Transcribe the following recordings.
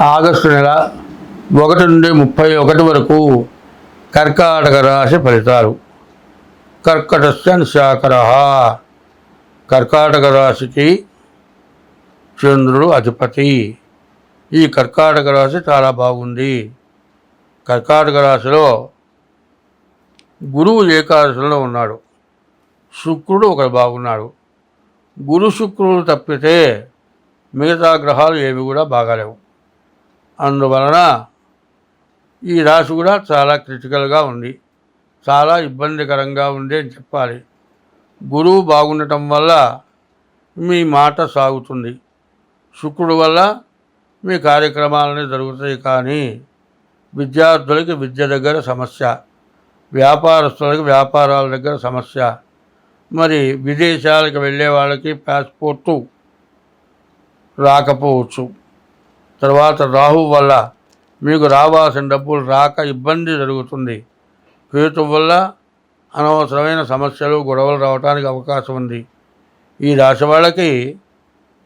August నెల 1 నుండి 31 వరకు కర్కాటక రాశి ఫలితాలు. కర్కటస్య శాకరః. కర్కాటక రాశికి చంద్రుడు అధిపతి. ఈ కర్కాటక రాశి చాలా బాగుంది. కర్కాటక రాశిలో గురువు ఏకాదశిలో ఉన్నాడు. శుక్రుడు ఒకడు బాగున్నాడు. గురు శుక్రుడు తప్పితే మిగతా గ్రహాలు ఏవి కూడా బాగాలేవు. అందువలన ఈ రాశి కూడా చాలా క్రిటికల్గా ఉంది, చాలా ఇబ్బందికరంగా ఉంది అని చెప్పాలి. గురువు బాగుండటం వల్ల మీ మాట సాగుతుంది. శుక్రుడు వల్ల మీ కార్యక్రమాలన్నీ జరుగుతాయి. కానీ విద్యార్థులకి విద్య దగ్గర సమస్య, వ్యాపారస్తులకి వ్యాపారాల దగ్గర సమస్య, మరి విదేశాలకు వెళ్ళే వాళ్ళకి పాస్పోర్టు రాకపోవచ్చు. తర్వాత రాహు వల్ల మీకు రావాల్సిన డబ్బులు రాక ఇబ్బంది జరుగుతుంది. కేతు వల్ల అనవసరమైన సమస్యలు గొడవలు రావడానికి అవకాశం ఉంది. ఈ రాశి వాళ్ళకి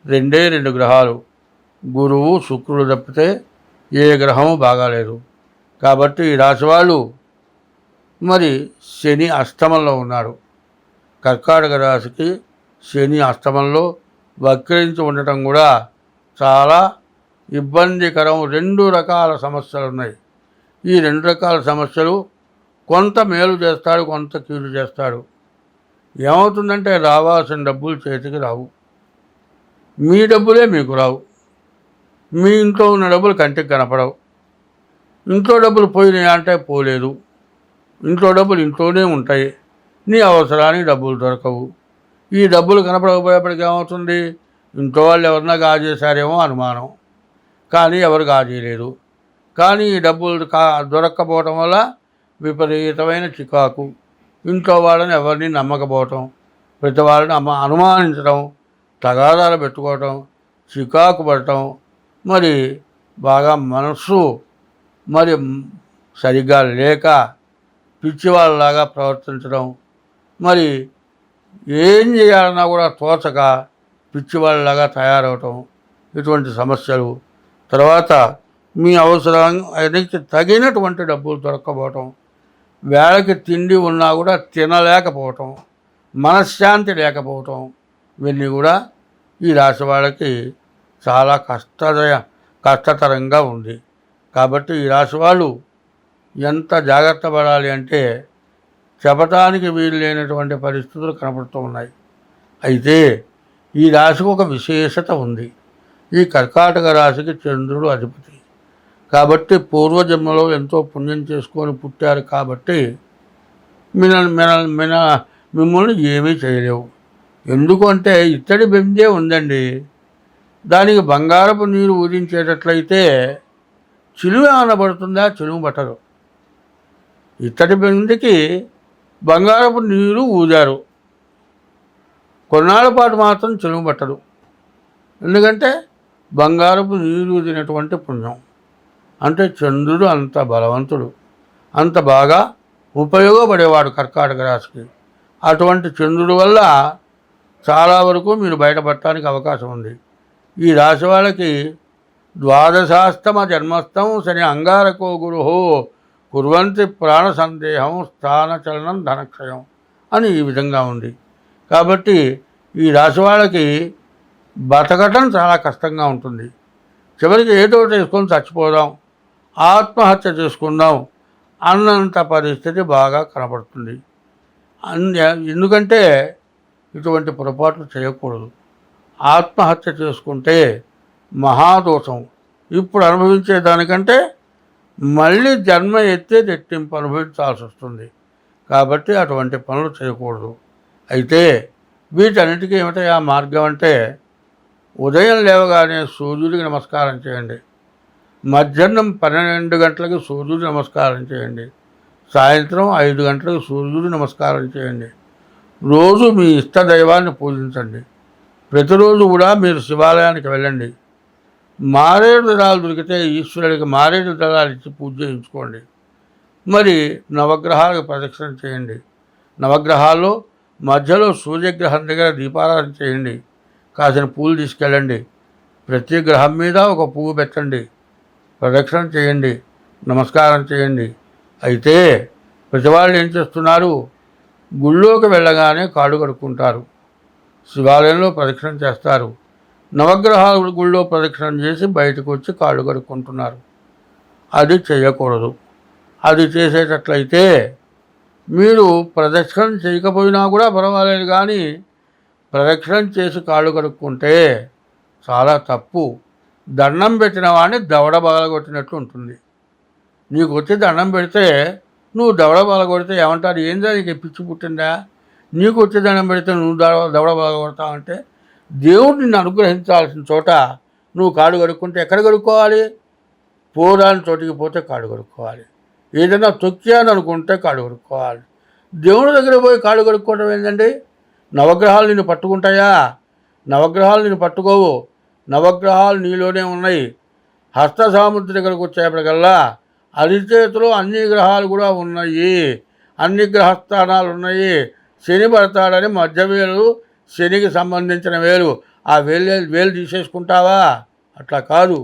2 గ్రహాలు, గురువు శుక్రుడు తప్పితే ఏ గ్రహము బాగాలేదు. కాబట్టి ఈ రాశి వాళ్ళు మరి శని అష్టమంలో ఉన్నాడు. కర్కాటక రాశికి శని అష్టమంలో వక్రించి ఉండటం కూడా చాలా ఇబ్బందికరం. 2 రకాల సమస్యలు ఉన్నాయి. ఈ 2 రకాల సమస్యలు కొంత మేలు చేస్తాడు, కొంత కీడు చేస్తాడు. ఏమవుతుందంటే రావాల్సిన డబ్బులు చేతికి రావు, మీ డబ్బులే మీకు రావు. మీ ఇంట్లో ఉన్న డబ్బులు కంటికి కనపడవు. ఇంట్లో డబ్బులు పోయినాయి అంటే పోలేదు, ఇంట్లో డబ్బులు ఇంట్లోనే ఉంటాయి. నీ అవసరానికి డబ్బులు దొరకవు. ఈ డబ్బులు కనపడకపోయేప్పటికి ఏమవుతుంది, ఇంట్లో వాళ్ళు ఎవరన్నా గాజేశారేమో అనుమానం, కానీ ఎవరు గాజేయలేదు. కానీ ఈ డబ్బులు దొరక్కపోవటం వల్ల విపరీతమైన చికాకు, ఇంట్లో వాళ్ళని ఎవరిని నమ్మకపోవటం, ప్రతి వాళ్ళని అనుమానించడం, తగాదాలు పెట్టుకోవటం, చికాకు పడటం, మరి బాగా మనస్సు మరి సరిగ్గా లేక పిచ్చివాళ్ళలాగా ప్రవర్తించడం, మరి ఏం చేయాలన్నా కూడా తోచక పిచ్చివాళ్ళలాగా తయారవటం, ఇటువంటి సమస్యలు. తర్వాత మీ అవసరానికి తగినటువంటి డబ్బులు దొరక్కపోవటం, వేళకి తిండి ఉన్నా కూడా తినలేకపోవటం, మనశ్శాంతి లేకపోవటం, ఇవన్నీ కూడా ఈ రాశి వాళ్ళకి చాలా కష్టతరంగా ఉంది. కాబట్టి ఈ రాశి వాళ్ళు ఎంత జాగ్రత్త పడాలి అంటే చెప్పటానికి వీలు లేనటువంటి పరిస్థితులు కనపడుతూ ఉన్నాయి. అయితే ఈ రాశికి ఒక విశేషత ఉంది. ఈ కర్కాటక రాశికి చంద్రుడు అధిపతి కాబట్టి పూర్వజన్మలో ఎంతో పుణ్యం చేసుకొని పుట్టారు. కాబట్టి మిమ్మల్ని ఏమీ చేయలేవు. ఎందుకంటే ఇత్తడి బెందే ఉందండి, దానికి బంగారపు నీరు ఊరించేటట్లయితే చిలువ ఏమైనా పడుతుందా? చిలువ పట్టదు. ఇత్తడి బెందికి బంగారపు నీరు ఊదారు, కొన్నాళ్ళ పాటు మాత్రం చిలువ పట్టదు. ఎందుకంటే బంగారపు నీరు ఊదినటువంటి పుణ్యం. అంటే చంద్రుడు అంత బలవంతుడు, అంత బాగా ఉపయోగపడేవాడు కర్కాటక రాశికి. అటువంటి చంద్రుడి వల్ల చాలా వరకు మీరు బయటపడటానికి అవకాశం ఉంది. ఈ రాశి వాళ్ళకి ద్వాదశాస్తమ జన్మస్థం శని అంగారకో గురుహో కుర్వంతి ప్రాణ సందేహం స్థానచలనం ధనక్షయం అని ఈ విధంగా ఉంది. కాబట్టి ఈ రాశి వాళ్ళకి బతకటం చాలా కష్టంగా ఉంటుంది. చివరికి ఏదో చేసుకొని చచ్చిపోదాం, ఆత్మహత్య చేసుకుందాం అన్నంత పరిస్థితి బాగా కనపడుతుంది. ఎందుకంటే ఇటువంటి పొరపాట్లు చేయకూడదు. ఆత్మహత్య చేసుకుంటే మహాదోషం. ఇప్పుడు అనుభవించే దానికంటే మళ్ళీ జన్మ ఎత్తే రెట్టింపు అనుభవించాల్సి వస్తుంది. కాబట్టి అటువంటి పనులు చేయకూడదు. అయితే వీటన్నిటికీ ఏమిటా మార్గం అంటే ఉదయం లేవగానే సూర్యుడికి నమస్కారం చేయండి, మధ్యాహ్నం 12 గంటలకు సూర్యుడికి నమస్కారం చేయండి, సాయంత్రం 5 గంటలకు సూర్యుడికి నమస్కారం చేయండి. రోజు మీ ఇష్ట దైవాన్ని పూజించండి. ప్రతిరోజు కూడా మీరు శివాలయానికి వెళ్ళండి. మారేడు దళాలు దొరికితే ఈశ్వరుడికి మారేడు దళాలు ఇచ్చి పూజ చేయించుకోండి. మరి నవగ్రహాలకు ప్రదక్షిణ చేయండి. నవగ్రహాల్లో మధ్యలో సూర్యగ్రహం దగ్గర దీపారాధన చేయండి. కాసిన పూలు తీసుకెళ్ళండి. ప్రతి గ్రహం మీద ఒక పువ్వు పెట్టండి. ప్రదక్షిణ చేయండి, నమస్కారం చేయండి. అయితే ప్రతివాళ్ళు ఏం చేస్తున్నారు, గుళ్ళోకి వెళ్ళగానే కాళ్ళు కడుక్కుంటారు, శివాలయంలో ప్రదక్షిణ చేస్తారు, నవగ్రహాల గుళ్ళో ప్రదక్షిణ చేసి బయటకు వచ్చి కాళ్ళు కడుక్కుంటున్నారు. అది చేయకూడదు. అది చేసేటట్లయితే మీరు ప్రదక్షిణ చేయకపోయినా కూడా పర్వాలేదు, కానీ ప్రదక్షిణ చేసి కాళ్ళు కడుక్కుంటే చాలా తప్పు. దండం పెట్టిన వాడిని దవడ బగలగొట్టినట్లు ఉంటుంది. నీకు వచ్చి దండం పెడితే నువ్వు దవడ బగలగొడితే ఏమంటారు, ఏందా నీకు పిచ్చి పుట్టిందా, నీకు వచ్చి దండం పెడితే నువ్వు దవడ బగలగొడతావంటే, దేవుడు నిన్ను అనుగ్రహించాల్సిన చోట నువ్వు కాళ్ళు కడుక్కుంటే ఎక్కడ కడుక్కోవాలి, పోరాని చోటికి పోతే కాళ్ళు కడుక్కోవాలి. ఏదైనా తొక్కాను అనుకుంటే కాళ్ళు కడుక్కోవాలి. దేవుడి దగ్గర పోయి కాళ్ళు కడుక్కోవడం ఏంటండి? నవగ్రహాలు నిన్ను పట్టుకుంటాయా? నవగ్రహాలు నిన్ను పట్టుకోవు. నవగ్రహాలు నీలోనే ఉన్నాయి. హస్త సాముద్రి దగ్గరకు వచ్చేప్పటికల్లా అరిచేతిలో అన్ని గ్రహాలు కూడా ఉన్నాయి, అన్ని గ్రహస్థానాలు ఉన్నాయి. శని పడతాడని మధ్యవేలు, శనికి సంబంధించిన వేలు, ఆ వేలు తీసేసుకుంటావా? అట్లా కాదు.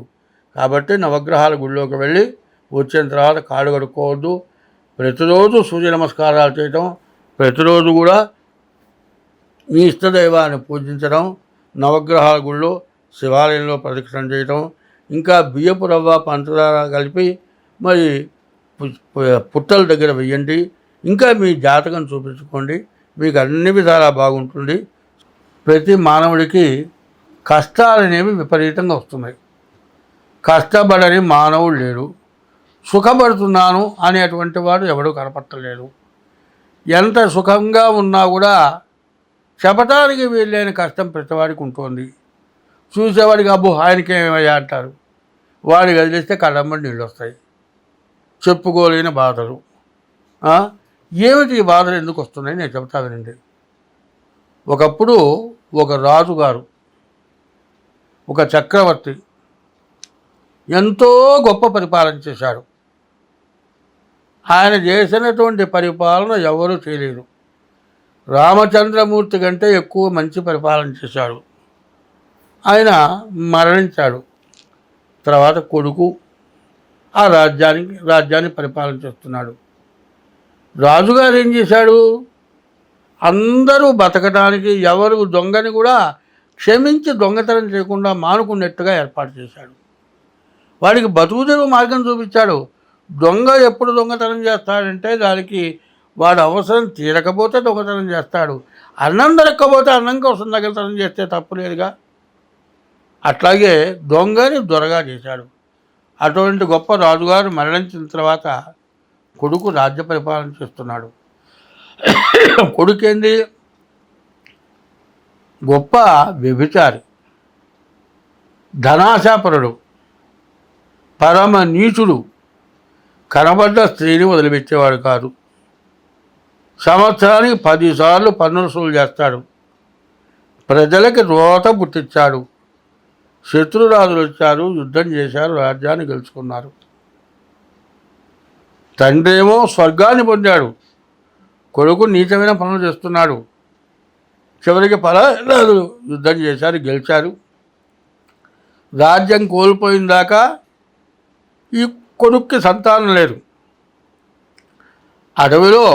కాబట్టి నవగ్రహాల గుళ్ళోకి వెళ్ళి వచ్చిన తర్వాత కాళ్ళు కడుక్కోవద్దు. ప్రతిరోజు సూర్య నమస్కారాలు చేయటం, ప్రతిరోజు కూడా మీ ఇష్టదైవాన్ని పూజించడం, నవగ్రహాల గుళ్ళో శివాలయంలో ప్రదక్షిణ చేయటం, ఇంకా బియ్యపు రవ్వ పంచదార కలిపి మరి పుట్టల దగ్గర వెయ్యండి. ఇంకా మీ జాతకం చూపించుకోండి, మీకు అన్ని విధాలా బాగుంటుంది. ప్రతి మానవుడికి కష్టాలు అనేవి విపరీతంగా వస్తున్నాయి. కష్టపడని మానవుడు లేడు. సుఖపడుతున్నాను అనేటువంటి వాడు ఎవడూ కనపట్టలేడు. ఎంత సుఖంగా ఉన్నా కూడా చెప్పటానికి వీళ్ళైన కష్టం ప్రతివాడికి ఉంటుంది. చూసేవాడికి అబ్బో ఆయనకేమయ్యా అంటారు. వాడికి వదిలేస్తే కళ్ళమ్మడి నీళ్ళు వస్తాయి. చెప్పుకోలేని బాధలు. ఏమిటి ఈ బాధలు ఎందుకు వస్తున్నాయి నేను చెప్తా వినండి. ఒకప్పుడు ఒక రాజుగారు, ఒక చక్రవర్తి ఎంతో గొప్ప పరిపాలన చేశాడు. ఆయన చేసినటువంటి పరిపాలన ఎవరూ చేయలేరు. రామచంద్రమూర్తి కంటే ఎక్కువ మంచి పరిపాలన చేశాడు. ఆయన మరణించాడు. తర్వాత కొడుకు ఆ రాజ్యాన్ని పరిపాలన చేస్తున్నాడు. రాజుగారు ఏం చేశాడు, అందరూ బతకడానికి ఎవరు దొంగని కూడా క్షమించి దొంగతనం చేయకుండా మానుకున్నట్టుగా ఏర్పాటు చేశాడు. వాడికి బతుకుదెరువు మార్గం చూపించాడు. దొంగ ఎప్పుడు దొంగతనం చేస్తాడంటే దానికి వాడు అవసరం తీరకపోతే దొంగతనం చేస్తాడు. అన్నం దొరక్కపోతే అన్నం కోసం దొంగతనం చేస్తే తప్పు లేదుగా. అట్లాగే దొంగని దొరగా చేశాడు. అటువంటి గొప్ప రాజుగారు మరణించిన తర్వాత కొడుకు రాజ్య పరిపాలన చేస్తున్నాడు. కొడుకేంది, గొప్ప వ్యభిచారి, ధనాశాపరుడు, పరమ నీచుడు, కనబడ్డ స్త్రీని వదిలిపెట్టేవాడు కాదు. సంవత్సరానికి 10 సార్లు పన్నుల వసూలు చేస్తాడు. ప్రజలకి రోత పుట్టించాడు. శత్రురాజులు వచ్చారు, యుద్ధం చేశారు, రాజ్యాన్ని గెలుచుకున్నారు. తండ్రి ఏమో స్వర్గాన్ని పొందాడు, కొడుకు నీచమైన పనులు చేస్తున్నాడు. చివరికి పరాజులు యుద్ధం చేశారు, గెలిచారు. రాజ్యం కోల్పోయిన దాకా ఈ కొడుక్కి సంతానం లేదు. అడవిలో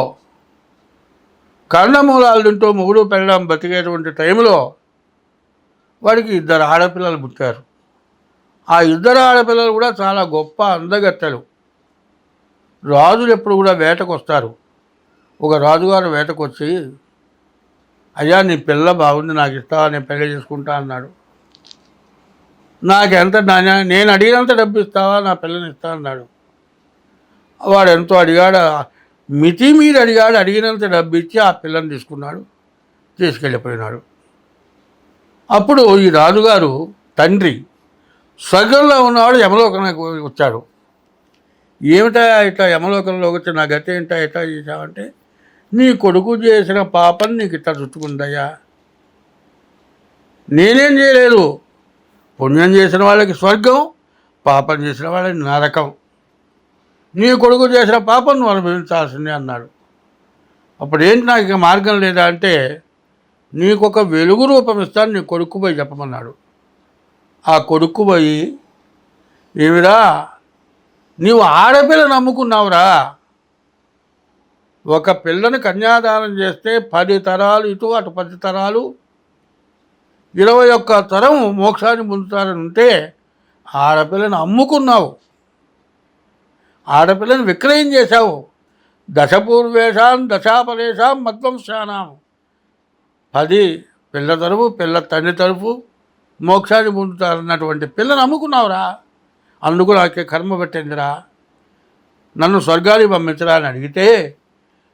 కందమూలాలు తింటూ మొగుడు పెళ్ళడం బతికేటువంటి టైంలో వాడికి 2 ఆడపిల్లలు పుట్టారు. ఆ 2 ఆడపిల్లలు కూడా చాలా గొప్ప అందగత్తెలు. రాజులు ఎప్పుడు కూడా వేటకు వస్తారు. ఒక రాజుగారు వేటకు వచ్చి, అయ్యా నీ పిల్ల బాగుంది, నాకు ఇస్తావా, నేను పెళ్లి చేసుకుంటా అన్నాడు. నాకెంత నేను అడిగినంత డబ్బు ఇస్తావా, నా పిల్లని ఇస్తా అన్నాడు. వాడు ఎంతో అడిగాడు, మితి మీరు అడిగాడు. అడిగినంత డబ్బు ఇచ్చి ఆ పిల్లని తీసుకున్నాడు, తీసుకెళ్ళిపోయినాడు. అప్పుడు ఈ రాజుగారు తండ్రి స్వర్గంలో ఉన్నవాడు యమలోకానికి వచ్చాడు. ఏమిటా ఇట్లా యమలోకంలోకి వచ్చి నా గతి ఏంటా ఎట్లా చేశావంటే, నీ కొడుకు చేసిన పాపం నీకు ఇట్లా చుట్టుకుందయ్యా, నేనేం చేయలేదు. పుణ్యం చేసిన వాళ్ళకి స్వర్గం, పాపం చేసిన వాళ్ళకి నరకం. నీ కొడుకు చేసిన పాపం నువ్వు అనుభవించాల్సిందే అన్నాడు. అప్పుడు ఏంటి, నాకు ఇక మార్గం లేదా అంటే, నీకొక వెలుగు రూపం ఇస్తాను, నీ కొడుకు పోయి చెప్పమన్నాడు. ఆ కొడుకు పోయి, ఏమిరా నీవు ఆడపిల్ల నమ్ముకున్నావురా. ఒక పిల్లని కన్యాదానం చేస్తే 10 తరాలు ఇటు అటు 10 తరాలు 21 తరం మోక్షాన్ని పొందుతారని ఉంటే ఆడపిల్లని అమ్ముకున్నావు, ఆడపిల్లని విక్రయం చేశావు. దశపూర్వేషాం దశాపరేషాం మధ్వంశానాం. 10 పిల్ల తరపు పిల్ల తండ్రి తరపు మోక్షాన్ని పొందుతారన్నటువంటి పిల్లని అమ్ముకున్నావురా. అందుకు నాకే కర్మ పెట్టిందిరా, నన్ను స్వర్గానికి పంపించరా అని అడిగితే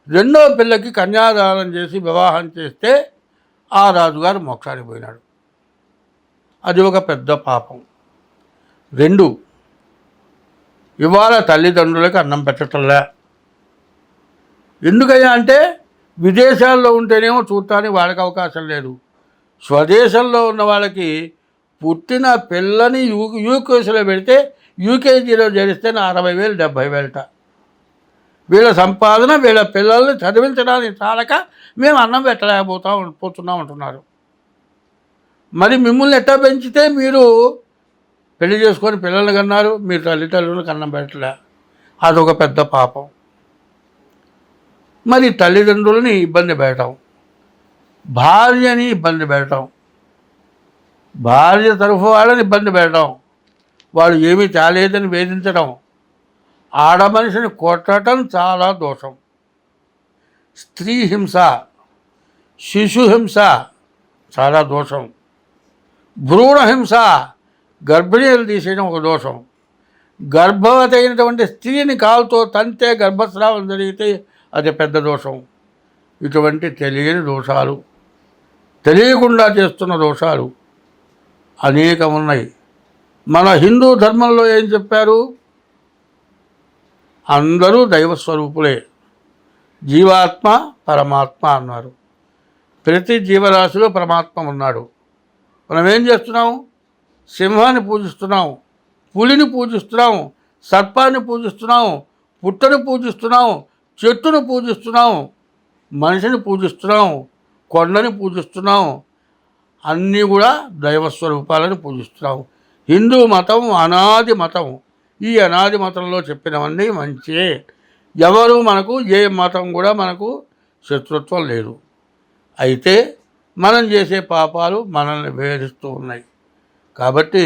రెండో పిల్లకి కన్యాదానం చేసి వివాహం చేస్తే ఆ రాజుగారు మోక్షానికి పోయినాడు. అది ఒక పెద్ద పాపం. 2, ఇవాళ తల్లిదండ్రులకు అన్నం పెట్టటంలే. ఎందుకయ్యా అంటే విదేశాల్లో ఉంటేనేమో చూడటానికి వాళ్ళకి అవకాశం లేదు. స్వదేశంలో ఉన్న వాళ్ళకి పుట్టిన పిల్లని యూకేజీలో పెడితే యూకేజీలో చేరిస్తే 60,000 70,000. వీళ్ళ సంపాదన వీళ్ళ పిల్లల్ని చదివించడానికి చాలక మేము అన్నం పోతున్నాం అంటున్నారు. మరి మిమ్మల్ని ఎట్టా పెంచితే మీరు పెళ్లి చేసుకొని పిల్లల్ని కన్నారు, మీరు తల్లిదండ్రులకు అన్నం పెట్టలే. అదొక పెద్ద పాపం. మరి తల్లిదండ్రులని ఇబ్బంది పెట్టడం, భార్యని ఇబ్బంది పెట్టడం, భార్య తరఫు వాళ్ళని ఇబ్బంది పెట్టడం, వాడు ఏమీ చాలేదని వేధించడం, ఆడ మనిషిని కొట్టడం చాలా దోషం. స్త్రీ హింస, శిశు హింస చాలా దోషం. భ్రూణ హింస, గర్భిణీలు తీసేయడం ఒక దోషం. గర్భవతి అయినటువంటి స్త్రీని కాలుతో తంతే గర్భస్రావం జరిగితే అది పెద్ద దోషం. ఇటువంటి తెలియని దోషాలు, తెలియకుండా చేస్తున్న దోషాలు అనేకం ఉన్నాయి. మన హిందూ ధర్మంలో ఏం చెప్పారు? అందరూ దైవస్వరూపులే, జీవాత్మ పరమాత్మ అన్నారు. ప్రతి జీవరాశిలో పరమాత్మ ఉన్నాడు. మనం ఏం చేస్తున్నాం? సింహాన్ని పూజిస్తున్నాం, పులిని పూజిస్తున్నాం, సర్పాన్ని పూజిస్తున్నాం, పుట్టని పూజిస్తున్నాం, చెట్టును పూజిస్తున్నాం, మనిషిని పూజిస్తున్నాం, కొండని పూజిస్తున్నాం. అన్నీ కూడా దైవస్వరూపాలను పూజిస్తున్నాం. హిందూ మతం అనాది మతం. ఈ అనాది మతంలో చెప్పినవన్నీ మంచే. ఎవరు మనకు ఏ మతం కూడా మనకు శత్రుత్వం లేదు. అయితే మనం చేసే పాపాలు మనల్ని వేధిస్తూ ఉన్నాయి. కాబట్టి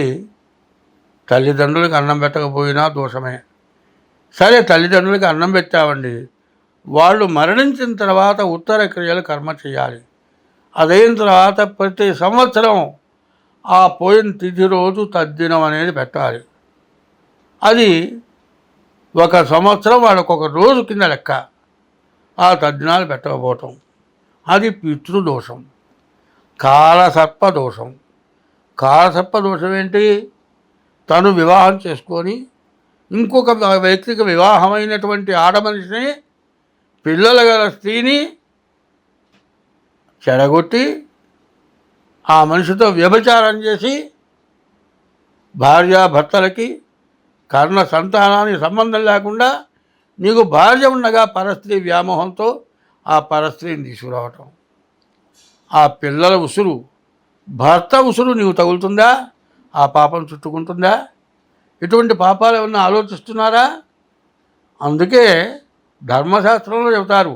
తల్లిదండ్రులకు అన్నం పెట్టకపోయినా దోషమే. సరే, తల్లిదండ్రులకి అన్నం పెట్టామండి, వాళ్ళు మరణించిన తర్వాత ఉత్తర క్రియలు కర్మ చేయాలి. అదైన తర్వాత ప్రతి సంవత్సరం ఆ పోయిన తిథి రోజు తద్దినం అనేది పెట్టాలి. అది ఒక సంవత్సరం వాళ్ళకు ఒక రోజు కింద లెక్క. ఆ తద్దినాలు పెట్టకపోవటం అది పితృదోషం. కాలసర్ప దోషం. కాలసర్ప దోషం ఏంటి? తను వివాహం చేసుకొని ఇంకొక వ్యక్తికి వివాహమైనటువంటి ఆడమనిషిని, పిల్లలు గల స్త్రీని చెడగొట్టి ఆ మనిషితో వ్యభిచారం చేసి భార్యాభర్తలకి కర్ణ సంతానానికి సంబంధం లేకుండా నీకు భార్య ఉండగా పరస్త్రీ వ్యామోహంతో ఆ పరస్త్రీని తీసుకురావటం, ఆ పిల్లల ఉసురు, భర్త ఉసురు నీవు తగులుతుందా? ఆ పాపం చుట్టుకుంటుందా? ఇటువంటి పాపాలు ఏమన్నా ఆలోచిస్తున్నారా? అందుకే ధర్మశాస్త్రంలో చెబుతారు,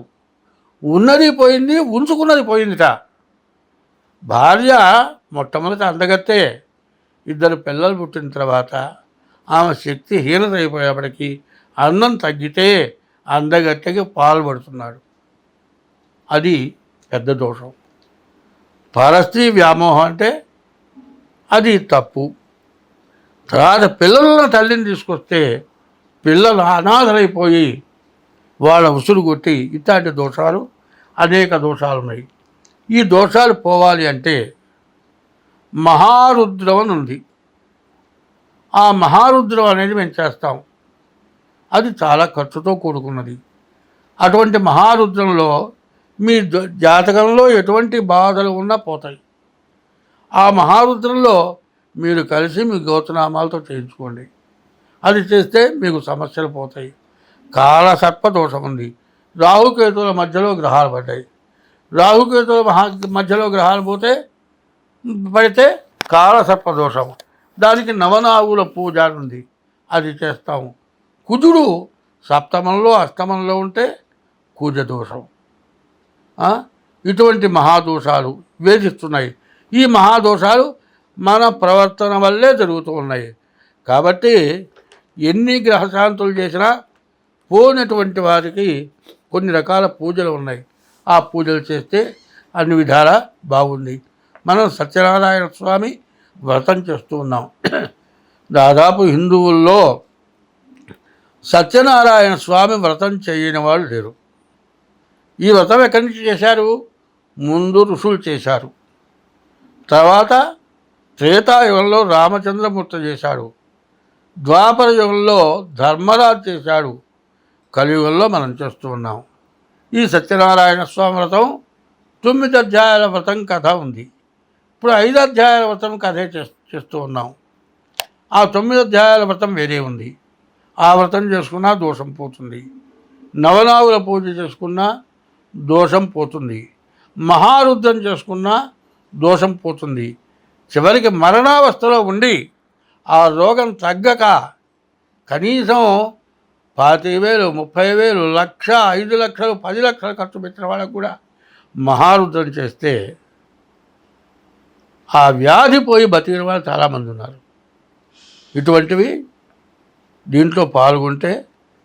ఉన్నది పోయింది, ఉంచుకున్నది పోయిందిట. భార్య మొట్టమొదటి అందగత్తే. 2 పిల్లలు పుట్టిన తర్వాత ఆమె శక్తి హీనత అయిపోయేప్పటికీ అన్నం తగ్గితే అందగత్తెకి పాల్పడుతున్నాడు. అది పెద్ద దోషం. పరస్త్రీ వ్యామోహం అంటే అది తప్పు. తర్వాత పిల్లలను తల్లిని తీసుకొస్తే పిల్లలు అనాథలైపోయి వాళ్ళ ఉసురు కొట్టి ఇట్లాంటి దోషాలు, అనేక దోషాలు ఉన్నాయి. ఈ దోషాలు పోవాలి అంటే మహారుద్రం అని ఉంది. ఆ మహారుద్రం అనేది మేము చేస్తాం. అది చాలా ఖర్చుతో కూడుకున్నది. అటువంటి మహారుద్రంలో మీ జాతకంలో ఎటువంటి బాధలు ఉన్నా పోతాయి. ఆ మహారుద్రంలో మీరు కలిసి మీ గోత్రనామాలతో చేయించుకోండి. అది చేస్తే మీకు సమస్యలు పోతాయి. కాలసర్ప దోషం ఉంది. రాహుకేతువుల మధ్యలో గ్రహాలు పడ్డాయి. రాహుకేతువుల మధ్యలో గ్రహాలు పడితే కాలసర్ప దోషం. దానికి నవనాగుల పూజ ఉంది, అది చేస్తాము. కుజుడు సప్తమంలో అష్టమంలో ఉంటే కుజదోషం. ఇటువంటి మహాదోషాలు వేధిస్తున్నాయి. ఈ మహాదోషాలు మన ప్రవర్తన వల్లే జరుగుతూ ఉన్నాయి. కాబట్టి ఎన్ని గ్రహశాంతులు చేసినా పోయినటువంటి వారికి కొన్ని రకాల పూజలు ఉన్నాయి. ఆ పూజలు చేస్తే అన్ని విధాలా బాగుంది. మనం సత్యనారాయణ స్వామి వ్రతం చేస్తూ ఉన్నాం. దాదాపు హిందువుల్లో సత్యనారాయణ స్వామి వ్రతం చేయని వాళ్ళు లేరు. ఈ వ్రతం ఎక్కడి నుంచి చేశారు? ముందు ఋషులు చేశారు, తర్వాత త్రేతాయుగంలో రామచంద్రమూర్తి చేశాడు, ద్వాపర యుగంలో ధర్మరాజు చేశాడు, కలియుగంలో మనం చేస్తూ ఉన్నాం. ఈ సత్యనారాయణ స్వామి వ్రతం 9 అధ్యాయాల వ్రతం కథ ఉంది. ఇప్పుడు 5 అధ్యాయాల వ్రతం కథే చేస్తూ ఉన్నాం. ఆ 9 అధ్యాయాల వ్రతం వేరే ఉంది. ఆ వ్రతం చేసుకున్నా దోషం పోతుంది. నవనాగుల పూజ చేసుకున్నా దోషం పోతుంది. మహారుద్రం చేసుకున్నా దోషం పోతుంది. చివరికి మరణావస్థలో ఉండి ఆ రోగం తగ్గక కనీసం 25,000, 30,000, 1,00,000, 5 లక్షలు, 10 లక్షలు ఖర్చు పెట్టిన వాళ్ళకు కూడా మహారుద్రం చేస్తే ఆ వ్యాధి పోయి బతికిన వాళ్ళు చాలామంది ఉన్నారు. ఇటువంటివి దీంట్లో పాల్గొంటే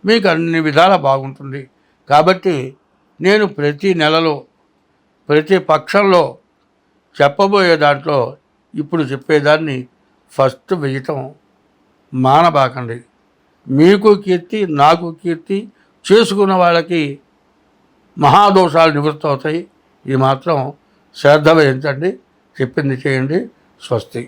మీకు అన్ని విధాలా బాగుంటుంది. కాబట్టి నేను ప్రతి నెలలో ప్రతి పక్షంలో చెప్పబోయే దాంట్లో ఇప్పుడు చెప్పేదాన్ని ఫస్ట్ వేయటం మానబాకండి. మీకు కీర్తి, నాకు కీర్తి, చేసుకున్న వాళ్ళకి మహాదోషాలు నివృత్తి అవుతాయి. ఇది మాత్రం శ్రద్ధ వహించండి. చెప్పింది చేయండి. స్వస్తి.